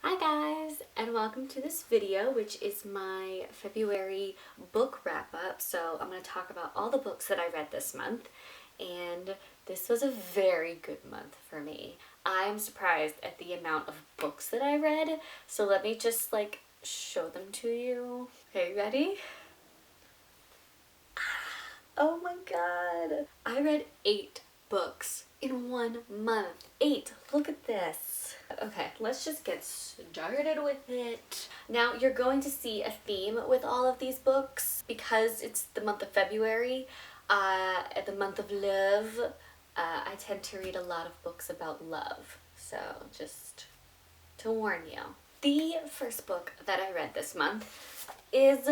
Hi guys, and welcome to this video, which is my February book wrap-up. So I'm going to talk about all the books that I read this month, and this was a very good month for me. I'm surprised at the amount of books that I read, so let me just show them to you. Okay, ready? Oh my god! I read 8 books in 1 month. 8! Look at this. Okay, let's just get started with it. Now, you're going to see a theme with all of these books because it's the month of February, the month of love. I tend to read a lot of books about love, so just to warn you. The first book that I read this month is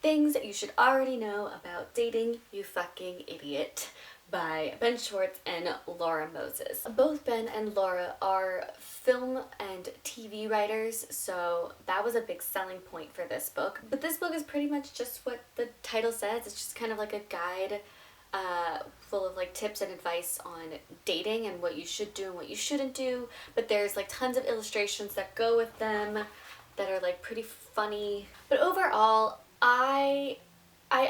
Things That You Should Already Know About Dating, You Fucking Idiot by Ben Schwartz and Laura Moses. Both Ben and Laura are film and TV writers, so that was a big selling point for this book. But this book is pretty much just what the title says. It's just kind of like a guide full of tips and advice on dating and what you should do and what you shouldn't do. But there's tons of illustrations that go with them that are pretty funny. But overall, I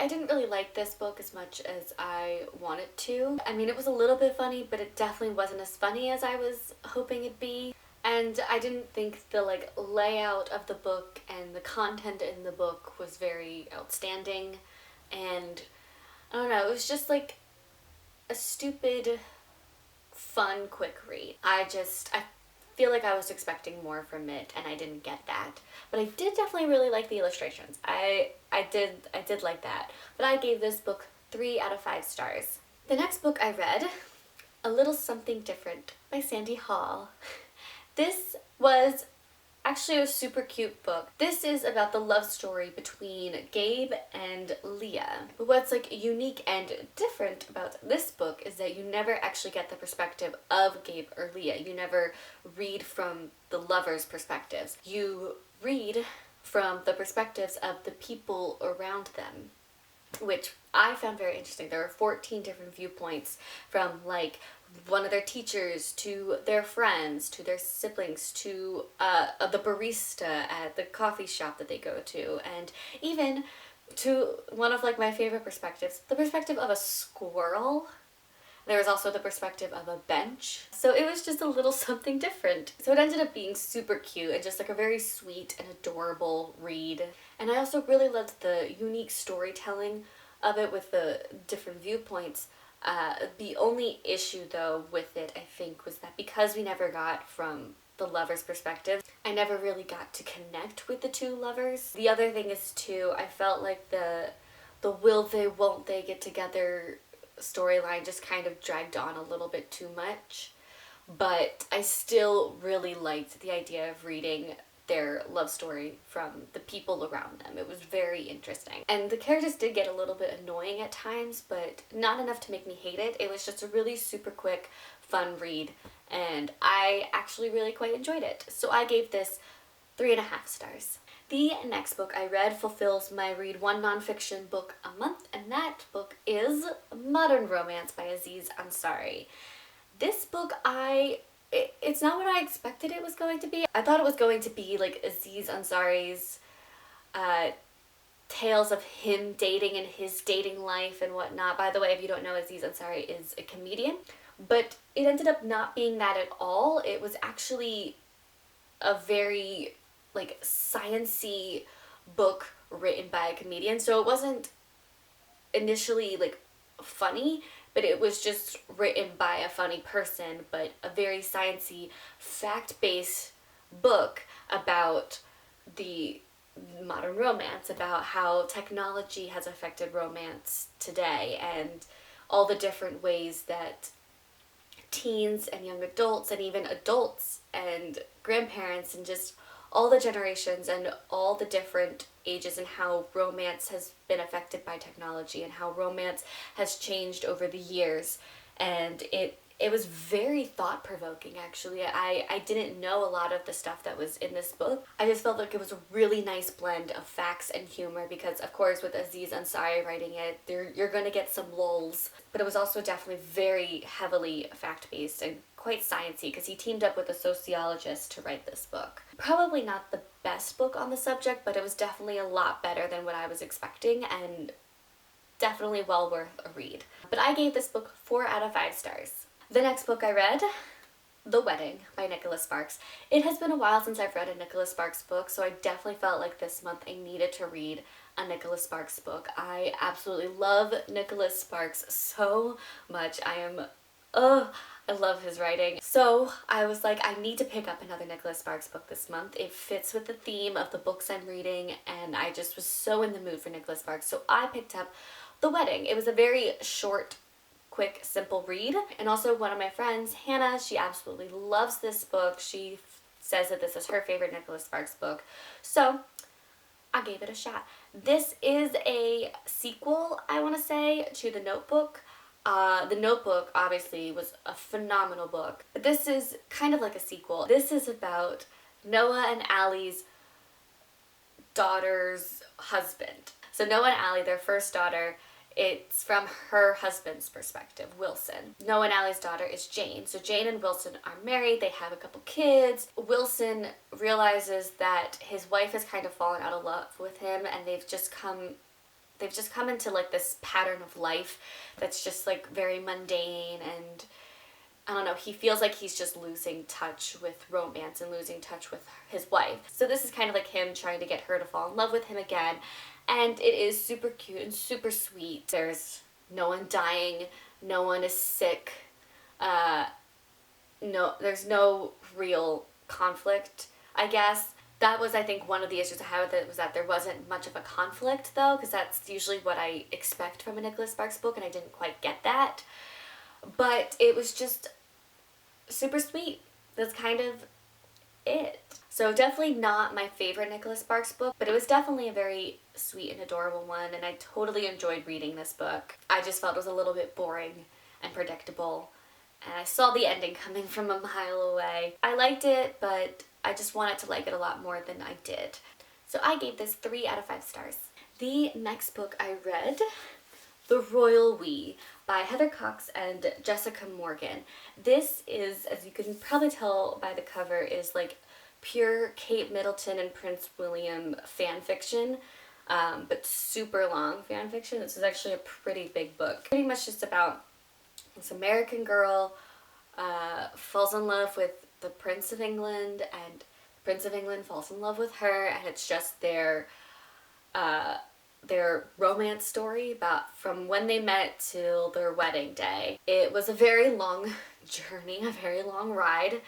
didn't really like this book as much as I wanted to. I mean, it was a little bit funny, but it definitely wasn't as funny as I was hoping it'd be. And I didn't think the layout of the book and the content in the book was very outstanding. And I don't know, it was just a stupid, fun, quick read. I feel like I was expecting more from it, and I didn't get that. But I did definitely really like the illustrations. I did like that. But I gave this book 3 out of 5 stars. The next book I read, A Little Something Different by Sandy Hall. This was actually a super cute book. This is about the love story between Gabe and Leah. But what's unique and different about this book is that you never actually get the perspective of Gabe or Leah. You never read from the lovers' perspectives. You read from the perspectives of the people around them, which I found very interesting. There are 14 different viewpoints, from one of their teachers to their friends to their siblings to the barista at the coffee shop that they go to, and even to one of my favorite perspectives, the perspective of a squirrel. There was also the perspective of a bench. So it was just a little something different. So it ended up being super cute and just a very sweet and adorable read. And I also really loved the unique storytelling of it with the different viewpoints. The only issue though with it, I think, was that because we never got from the lover's perspective, I never really got to connect with the two lovers. The other thing is too, I felt like the will they, won't they get together storyline just kind of dragged on a little bit too much. But I still really liked the idea of reading their love story from the people around them. It was very interesting. And the characters did get a little bit annoying at times, but not enough to make me hate it. It was just a really super quick, fun read, and I actually really quite enjoyed it. So I gave this 3.5 stars. The next book I read fulfills my read one nonfiction book a month, and that book is Modern Romance by Aziz Ansari. This book, it's not what I expected it was going to be. I thought it was going to be Aziz Ansari's tales of him dating and his dating life and whatnot. By the way, if you don't know, Aziz Ansari is a comedian. But it ended up not being that at all. It was actually a very science-y book written by a comedian. So it wasn't initially funny, but it was just written by a funny person, but a very science-y, fact-based book about the modern romance, about how technology has affected romance today and all the different ways that teens and young adults and even adults and grandparents and just all the generations and all the different ages and how romance has been affected by technology and how romance has changed over the years. And it was very thought-provoking, actually. I didn't know a lot of the stuff that was in this book. I just felt like it was a really nice blend of facts and humor because, of course, with Aziz Ansari writing it, you're going to get some lulls. But it was also definitely very heavily fact-based and quite sciencey because he teamed up with a sociologist to write this book. Probably not the best book on the subject, but it was definitely a lot better than what I was expecting and definitely well worth a read. But I gave this book 4 out of 5 stars. The next book I read, The Wedding by Nicholas Sparks. It has been a while since I've read a Nicholas Sparks book, so I definitely felt like this month I needed to read a Nicholas Sparks book. I absolutely love Nicholas Sparks so much. I love his writing. So I was like, I need to pick up another Nicholas Sparks book this month. It fits with the theme of the books I'm reading, and I just was so in the mood for Nicholas Sparks. So I picked up The Wedding. It was a very short, quick, simple read. And also one of my friends, Hannah, she absolutely loves this book. She says that this is her favorite Nicholas Sparks book. So I gave it a shot. This is a sequel, I want to say, to The Notebook. The Notebook obviously was a phenomenal book, but this is kind of like a sequel. This is about Noah and Allie's daughter's husband. So Noah and Allie, their first daughter, it's from her husband's perspective, Wilson. Noah and Allie's daughter is Jane. So Jane and Wilson are married, they have a couple kids. Wilson realizes that his wife has kind of fallen out of love with him, and they've just come into like this pattern of life that's just like very mundane, and I don't know, he feels like he's just losing touch with romance and losing touch with his wife. So this is kind of like him trying to get her to fall in love with him again, and it is super cute and super sweet. There's no one dying, no one is sick, there's no real conflict, I guess. That was, I think, one of the issues I had with it, was that there wasn't much of a conflict, though, because that's usually what I expect from a Nicholas Sparks book, and I didn't quite get that. But it was just super sweet. That's kind of it. So definitely not my favorite Nicholas Sparks book, but it was definitely a very sweet and adorable one, and I totally enjoyed reading this book. I just felt it was a little bit boring and predictable, and I saw the ending coming from a mile away. I liked it, but I just wanted to like it a lot more than I did. So I gave this 3 out of 5 stars. The next book I read, The Royal We by Heather Cox and Jessica Morgan. This is, as you can probably tell by the cover, is like pure Kate Middleton and Prince William fan fiction, but super long fan fiction. This is actually a pretty big book. Pretty much just about this American girl falls in love with the Prince of England, and the Prince of England falls in love with her, and it's just their romance story about from when they met till their wedding day. It was a very long journey, a very long ride,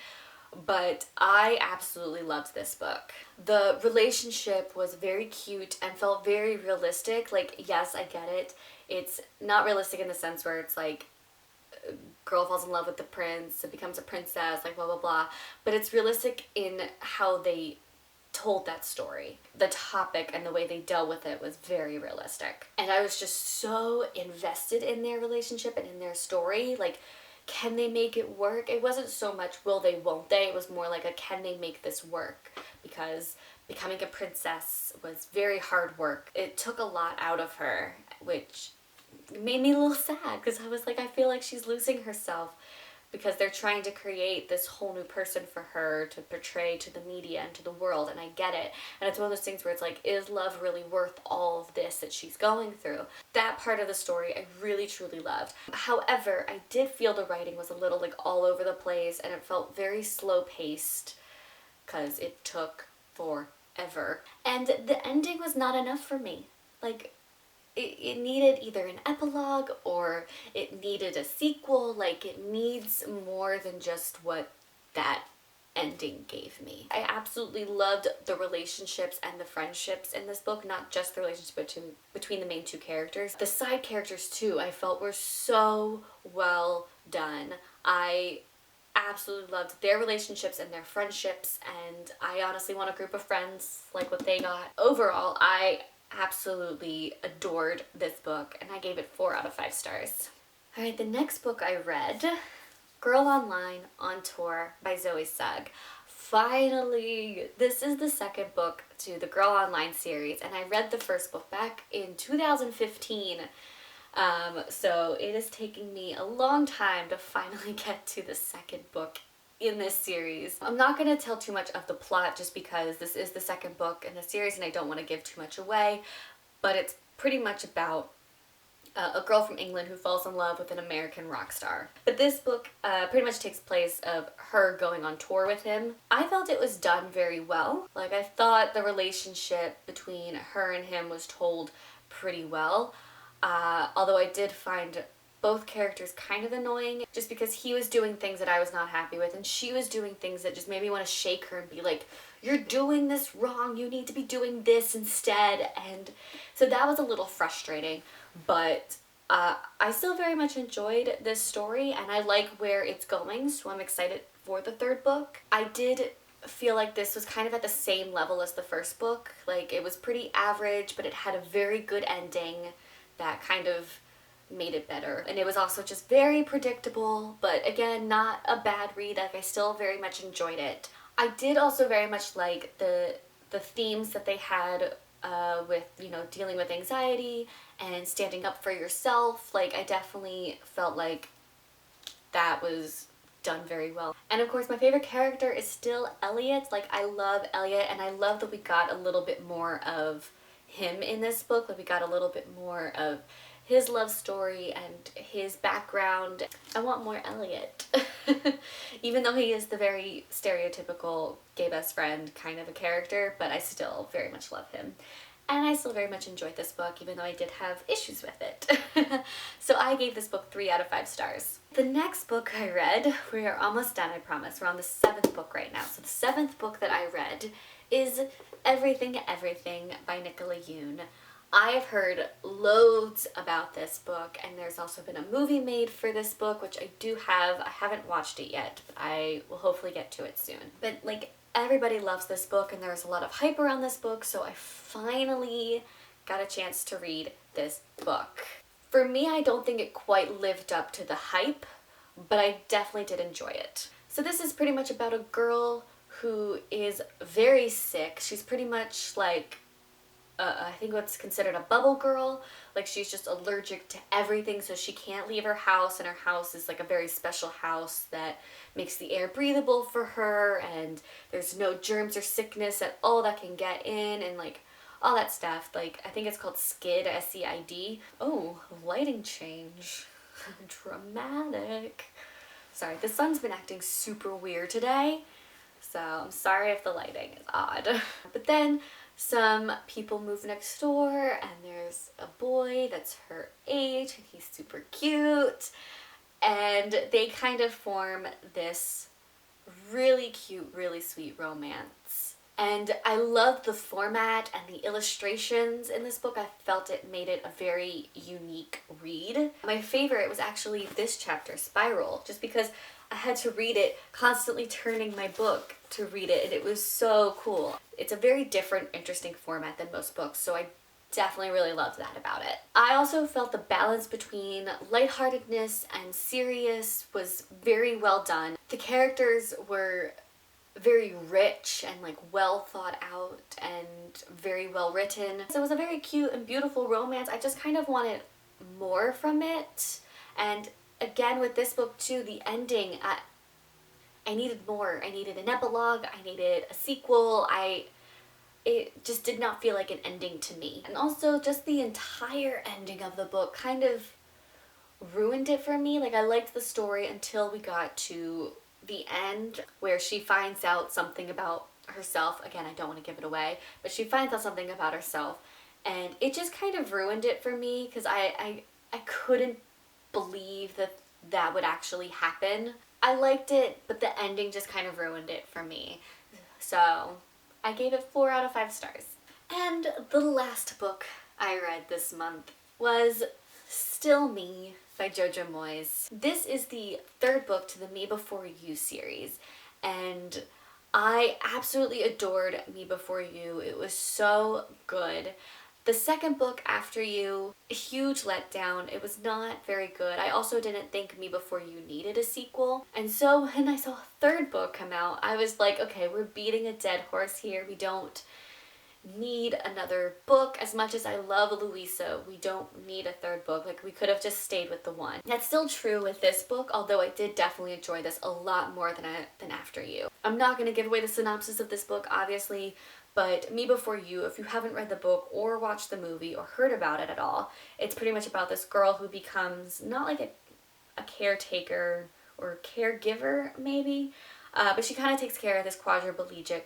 but I absolutely loved this book. The relationship was very cute and felt very realistic. Like, yes, I get it. It's not realistic in the sense where it's like girl falls in love with the prince and becomes a princess, like blah blah blah, but it's realistic in how they told that story. The topic and the way they dealt with it was very realistic, and I was just so invested in their relationship and in their story. Like, can they make it work? It wasn't so much will they, won't they, it was more like a can they make this work, because becoming a princess was very hard work. It took a lot out of her, which made me a little sad, because I was like, I feel like she's losing herself, because they're trying to create this whole new person for her to portray to the media and to the world, and I get it. And it's one of those things where it's like, is love really worth all of this that she's going through? That part of the story I really truly loved. However, I did feel the writing was a little like all over the place, and it felt very slow paced because it took forever. And the ending was not enough for me. Like, it needed either an epilogue or it needed a sequel. Like, it needs more than just what that ending gave me. I absolutely loved the relationships and the friendships in this book, not just the relationship between the main 2 characters. The side characters too, I felt were so well done. I absolutely loved their relationships and their friendships, and I honestly want a group of friends like what they got. Overall, I absolutely adored this book, and I gave it 4 out of 5 stars. Alright, the next book I read, Girl Online on Tour by Zoe Sugg. Finally! This is the second book to the Girl Online series, and I read the first book back in 2015 So it is taking me a long time to finally get to the second book in this series. I'm not going to tell too much of the plot just because this is the second book in the series and I don't want to give too much away, but it's pretty much about a girl from England who falls in love with an American rock star. But this book pretty much takes place of her going on tour with him. I felt it was done very well. Like, I thought the relationship between her and him was told pretty well. Although I did find both characters kind of annoying just because he was doing things that I was not happy with and she was doing things that just made me want to shake her and be like, you're doing this wrong, you need to be doing this instead. And so that was a little frustrating, but I still very much enjoyed this story and I like where it's going, so I'm excited for the third book. I did feel like this was kind of at the same level as the first book. Like, it was pretty average, but it had a very good ending that kind of made it better. And it was also just very predictable, but again, not a bad read. Like, I still very much enjoyed it. I did also very much like the themes that they had with, you know, dealing with anxiety and standing up for yourself. Like, I definitely felt like that was done very well. And of course, my favorite character is still Elliot. Like, I love Elliot, and I love that we got a little bit more of him in this book. Like, we got a little bit more of his love story and his background. I want more Elliot. Even though he is the very stereotypical gay best friend kind of a character, but I still very much love him. And I still very much enjoyed this book, even though I did have issues with it. So I gave this book 3 out of 5 stars. The next book I read, we are almost done, I promise. We're on the 7th book right now. So the 7th book that I read is Everything Everything by Nicola Yoon. I have heard loads about this book, and there's also been a movie made for this book, which I do have. I haven't watched it yet, but I will hopefully get to it soon. But like, everybody loves this book, and there's a lot of hype around this book, so I finally got a chance to read this book. For me, I don't think it quite lived up to the hype, but I definitely did enjoy it. So this is pretty much about a girl who is very sick. She's pretty much like I think what's considered a bubble girl. Like, she's just allergic to everything, so she can't leave her house, and her house is like a very special house that makes the air breathable for her, and there's no germs or sickness at all that can get in, and like all that stuff. Like, I think it's called SCID, S-C-I-D. Oh, lighting change. Dramatic. Sorry, the sun's been acting super weird today, so I'm sorry if the lighting is odd. But then some people move next door, and there's a boy that's her age, and he's super cute, and they kind of form this really cute, really sweet romance. And I love the format and the illustrations in this book. I felt it made it a very unique read. My favorite was actually this chapter, Spiral, just because I had to read it, constantly turning my book to read it, and it was so cool. It's a very different, interesting format than most books, so I definitely really loved that about it. I also felt the balance between lightheartedness and serious was very well done. The characters were very rich and like well thought out and very well written. So it was a very cute and beautiful romance. I just kind of wanted more from it. And again, with this book too, the ending, I needed more. I needed an epilogue, I needed a sequel. It just did not feel like an ending to me. And also just the entire ending of the book kind of ruined it for me. Like, I liked the story until we got to the end where she finds out something about herself. Again, I don't want to give it away, but she finds out something about herself, and it just kind of ruined it for me because I couldn't believe that that would actually happen. I liked it, but the ending just kind of ruined it for me. So I gave it 4 out of 5 stars. And the last book I read this month was Still Me by Jojo Moyes. This is the 3rd book to the Me Before You series, and I absolutely adored Me Before You. It was so good. The 2nd book, After You, a huge letdown. It was not very good. I also didn't think Me Before You needed a sequel. And so when I saw a 3rd book come out, I was like, okay, we're beating a dead horse here. We don't need another book. As much as I love Louisa, we don't need a third book. Like, we could have just stayed with the one. That's still true with this book, although I did definitely enjoy this a lot more than After You. I'm not going to give away the synopsis of this book, obviously, but Me Before You, if you haven't read the book or watched the movie or heard about it at all, it's pretty much about this girl who becomes not like a caretaker or caregiver, maybe, but she kind of takes care of this quadriplegic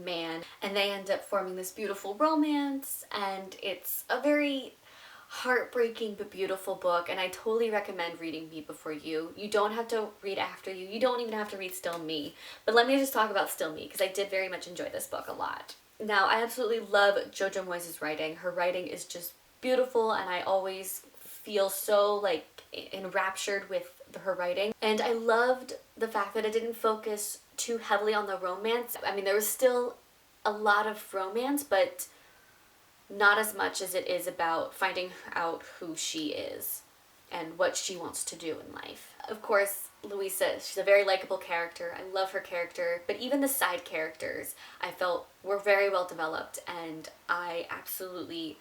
man, and they end up forming this beautiful romance, and it's a very heartbreaking but beautiful book, and I totally recommend reading Me Before You. You don't have to read After You. You don't even have to read Still Me. But let me just talk about Still Me, because I did very much enjoy this book a lot. Now, I absolutely love Jojo Moyes' writing. Her writing is just beautiful, and I always feel so like enraptured with her writing. And I loved the fact that it didn't focus too heavily on the romance. I mean, there was still a lot of romance, but not as much as it is about finding out who she is and what she wants to do in life. Of course, Louisa, she's a very likable character. I love her character, but even the side characters I felt were very well developed, and I absolutely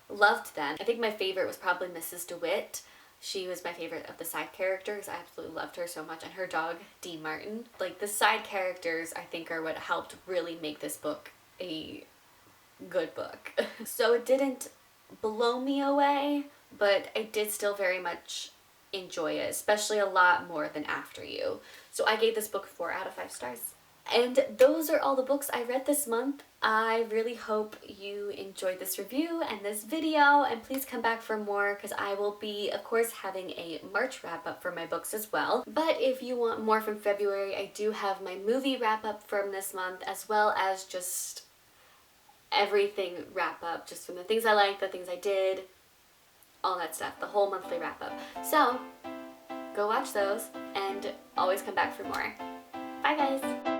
loved them. I think my favorite was probably Mrs. DeWitt. She was my favorite of the side characters. I absolutely loved her so much, and her dog, Dean Martin. Like, the side characters, I think, are what helped really make this book a good book. So it didn't blow me away, but I did still very much enjoy it, especially a lot more than After You. So I gave this book 4 out of 5 stars. And those are all the books I read this month. I really hope you enjoyed this review and this video, and please come back for more, because I will be, of course, having a March wrap-up for my books as well. But if you want more from February, I do have my movie wrap-up from this month, as well as just everything wrap-up, just from the things I liked, the things I did, all that stuff, the whole monthly wrap-up. So, go watch those, and always come back for more. Bye, guys!